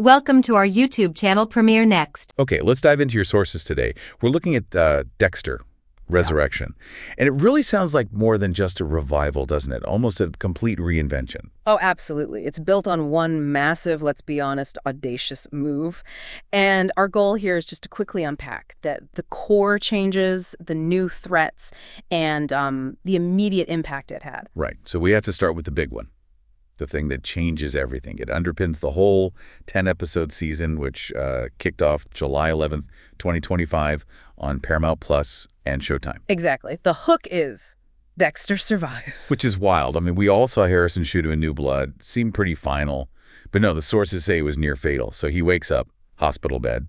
Welcome to our YouTube channel premiere next. Okay, let's dive into your sources today. We're looking at Dexter Resurrection. And it really sounds like more than just a revival, doesn't it? Almost a complete reinvention. Oh, absolutely. It's built on one massive, let's be honest, audacious move. And our goal here is just to quickly unpack the core changes, the new threats, and the immediate impact it had. Right. So we have to start with the big one. The thing that changes everything. It underpins the whole 10-episode season, which kicked off July 11th, 2025 on Paramount Plus and Showtime. Exactly. The hook is Dexter survived. Which is wild. I mean, we all saw Harrison shoot him in New Blood. Seemed pretty final. But no, the sources say it was near fatal. So he wakes up, hospital bed.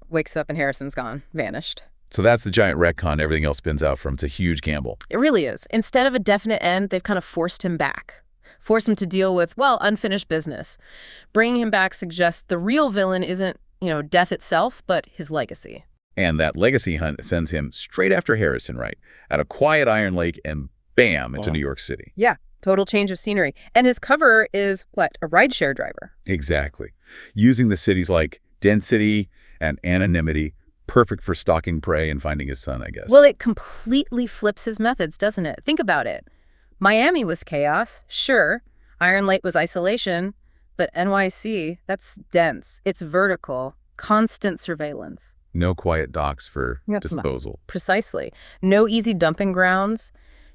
Wakes up and Harrison's gone. Vanished. So that's the giant retcon everything else spins out from. It's a huge gamble. It really is. Instead of a definite end, they've kind of forced him back. Force him to deal with, well, unfinished business. Bringing him back suggests the real villain isn't, death itself, but his legacy. And that legacy hunt sends him straight after Harrison, right? At a quiet Iron Lake and bam, into New York City. Yeah, total change of scenery. And his cover is, what, a rideshare driver? Exactly. Using the city's density and anonymity, perfect for stalking prey and finding his son, I guess. Well, it completely flips his methods, doesn't it? Think about it. Miami was chaos, sure. Iron Lake was isolation, but NYC, that's dense. It's vertical, constant surveillance. No quiet docks for disposal. Precisely. No easy dumping grounds,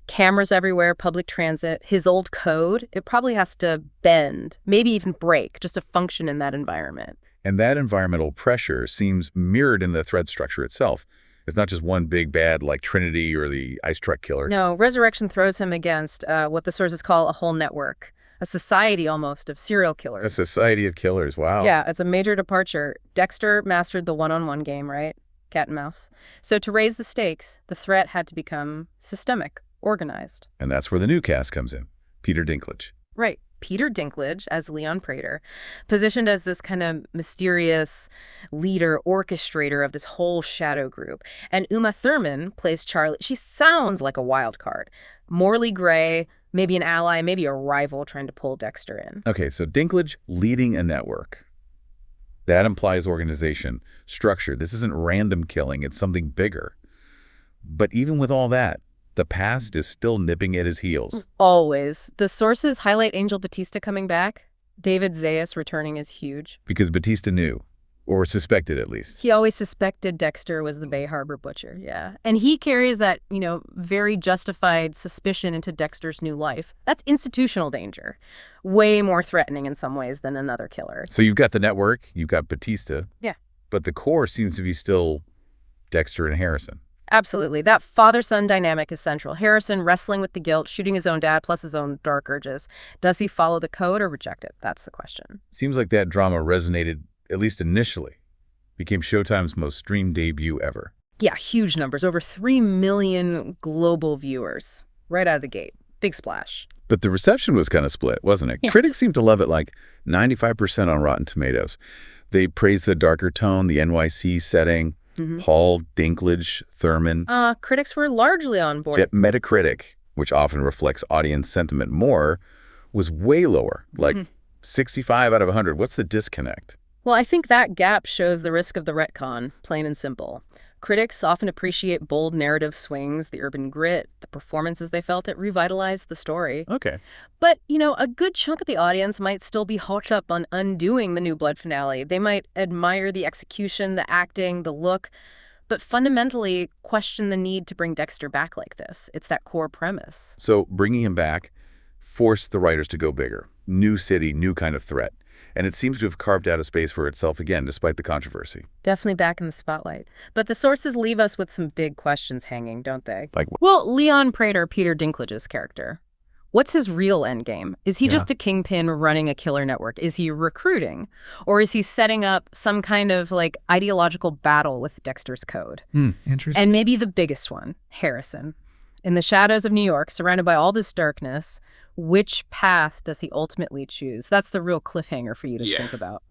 cameras everywhere, public transit. His old code, it probably has to bend, maybe even break, just to function in that environment. And that environmental pressure seems mirrored in the threat structure itself. It's not just one big bad like Trinity or the ice truck killer. No, Resurrection throws him against what the sources call a whole network, a society almost of serial killers. A society of killers, wow. Yeah, it's a major departure. Dexter mastered the one-on-one game, right? Cat and mouse. So to raise the stakes, the threat had to become systemic, organized. And that's where the new cast comes in, Peter Dinklage. Right. Peter Dinklage as Leon Prater, positioned as this kind of mysterious leader, orchestrator of this whole shadow group. And Uma Thurman plays Charlie. She sounds like a wild card. Morally gray, maybe an ally, maybe a rival trying to pull Dexter in. Okay, so Dinklage leading a network. That implies organization, structure. This isn't random killing. It's something bigger. But even with all that, the past is still nipping at his heels. Always. The sources highlight Angel Batista coming back. David Zayas returning is huge. Because Batista knew, or suspected at least. He always suspected Dexter was the Bay Harbor butcher, yeah. And he carries that, very justified suspicion into Dexter's new life. That's institutional danger. Way more threatening in some ways than another killer. So you've got the network, you've got Batista. Yeah. But the core seems to be still Dexter and Harrison. Absolutely. That father-son dynamic is central. Harrison wrestling with the guilt, shooting his own dad, plus his own dark urges. Does he follow the code or reject it? That's the question. Seems like that drama resonated, at least initially. Became Showtime's most streamed debut ever. Yeah, huge numbers. Over 3 million global viewers. Right out of the gate. Big splash. But the reception was kind of split, wasn't it? Yeah. Critics seemed to love it 95% on Rotten Tomatoes. They praised the darker tone, the NYC setting. Hall, Dinklage, Thurman. Critics were largely on board. Yet Metacritic, which often reflects audience sentiment more, was way lower, 65 out of 100. What's the disconnect? Well, I think that gap shows the risk of the retcon, plain and simple. Critics often appreciate bold narrative swings, the urban grit, the performances they felt. It revitalized the story. Okay. But, a good chunk of the audience might still be hot up on undoing the New Blood finale. They might admire the execution, the acting, the look, but fundamentally question the need to bring Dexter back like this. It's that core premise. So bringing him back forced the writers to go bigger. New city, new kind of threat. And it seems to have carved out a space for itself again, despite the controversy. Definitely back in the spotlight. But the sources leave us with some big questions hanging, don't they? Like what? Well, Leon Prater, Peter Dinklage's character. What's his real endgame? Is he just a kingpin running a killer network? Is he recruiting? Or is he setting up some kind of ideological battle with Dexter's code? Interesting. And maybe the biggest one, Harrison. In the shadows of New York, surrounded by all this darkness, which path does he ultimately choose? That's the real cliffhanger for you to think about.